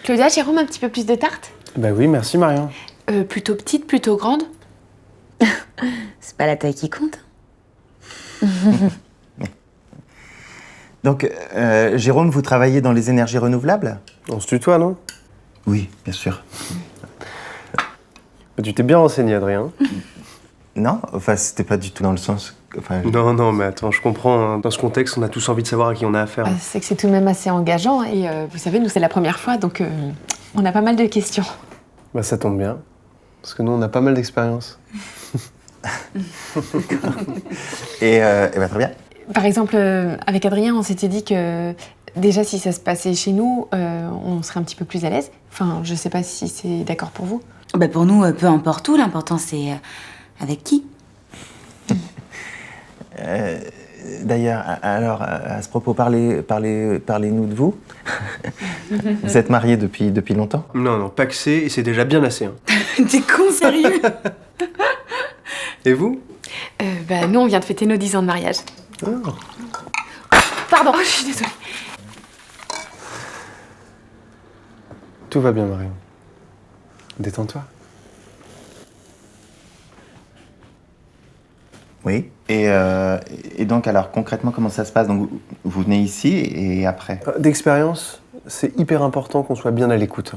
Claudia, Jérôme, un petit peu plus de tarte? Bah oui, merci Marion. Plutôt petite, plutôt grande? C'est pas la taille qui compte. Donc, Jérôme, vous travaillez dans les énergies renouvelables? On se tutoie, non? Oui, bien sûr. Tu t'es bien renseigné, Adrien. Non, enfin, c'était pas du tout dans le sens... Enfin, Non, mais attends, je comprends. Hein. Dans ce contexte, on a tous envie de savoir à qui on a affaire. C'est que c'est tout de même assez engageant et vous savez, nous c'est la première fois donc on a pas mal de questions. Bah ça tombe bien, parce que nous on a pas mal d'expérience. et bah, très bien. Par exemple, avec Adrien, on s'était dit que déjà si ça se passait chez nous, on serait un petit peu plus à l'aise. Enfin, je sais pas si c'est d'accord pour vous. Bah pour nous, peu importe où, l'important c'est avec qui. D'ailleurs, alors, à ce propos, parlez-nous de vous. Vous êtes mariés depuis longtemps? Non, paxé, et c'est déjà bien assez. Hein. T'es con, sérieux? Et vous? Nous, on vient de fêter nos 10 ans de mariage. Oh. Pardon, je suis désolée. Tout va bien, Marion. Détends-toi. Oui. Et donc, alors, concrètement, comment ça se passe? Donc, vous venez ici et après? D'expérience, c'est hyper important qu'on soit bien à l'écoute.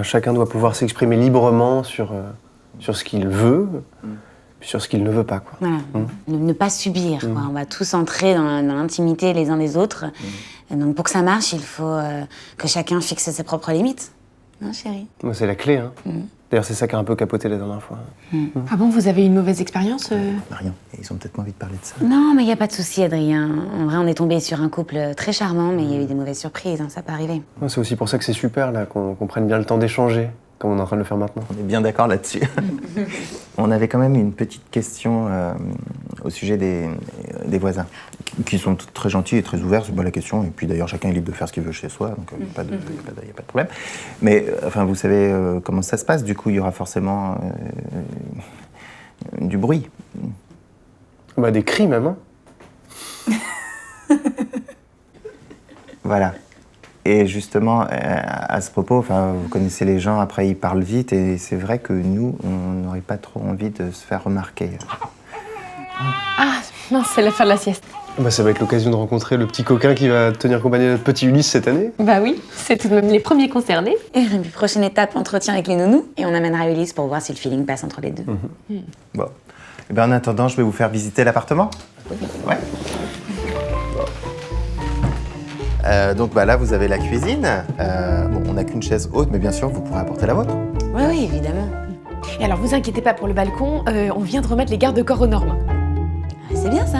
Chacun doit pouvoir s'exprimer librement sur ce qu'il veut, puis sur ce qu'il ne veut pas. Quoi. Voilà. Ne pas subir. Quoi. On va tous entrer dans l'intimité les uns des autres. Et donc, pour que ça marche, il faut que chacun fixe ses propres limites. Non, chérie? C'est la clé. Hein. D'ailleurs, c'est ça qui a un peu capoté la dernière fois. Ah bon, vous avez eu une mauvaise expérience Marion, ils ont peut-être pas envie de parler de ça. Non, mais il n'y a pas de souci, Adrien. En vrai, on est tombé sur un couple très charmant, mais il y a eu des mauvaises surprises, hein, ça peut arriver. C'est aussi pour ça que c'est super là, qu'on prenne bien le temps d'échanger, comme on est en train de le faire maintenant. On est bien d'accord là-dessus. On avait quand même une petite question au sujet des voisins, qui sont très gentils et très ouverts, c'est pas la question. Et puis d'ailleurs, chacun est libre de faire ce qu'il veut chez soi, donc il n'y a pas de problème. Mais enfin, vous savez comment ça se passe, du coup, il y aura forcément du bruit. Bah des cris même, hein. Voilà. Et justement, à ce propos, enfin, vous connaissez les gens, après ils parlent vite, et c'est vrai que nous, on n'aurait pas trop envie de se faire remarquer. Ah, mince, c'est la fin de la sieste. Bah ça va être l'occasion de rencontrer le petit coquin qui va tenir compagnie à notre petit Ulysse cette année. Bah oui, c'est tout de même les premiers concernés. Et puis, prochaine étape, entretien avec les nounous. Et on amènera Ulysse pour voir si le feeling passe entre les deux. Bon. Et ben, en attendant, je vais vous faire visiter l'appartement. Ouais. Donc bah là, vous avez la cuisine. Bon, on n'a qu'une chaise haute, mais bien sûr, vous pourrez apporter la vôtre. Oui, oui, évidemment. Et alors, vous inquiétez pas pour le balcon, on vient de remettre les garde-corps aux normes. C'est bien ça.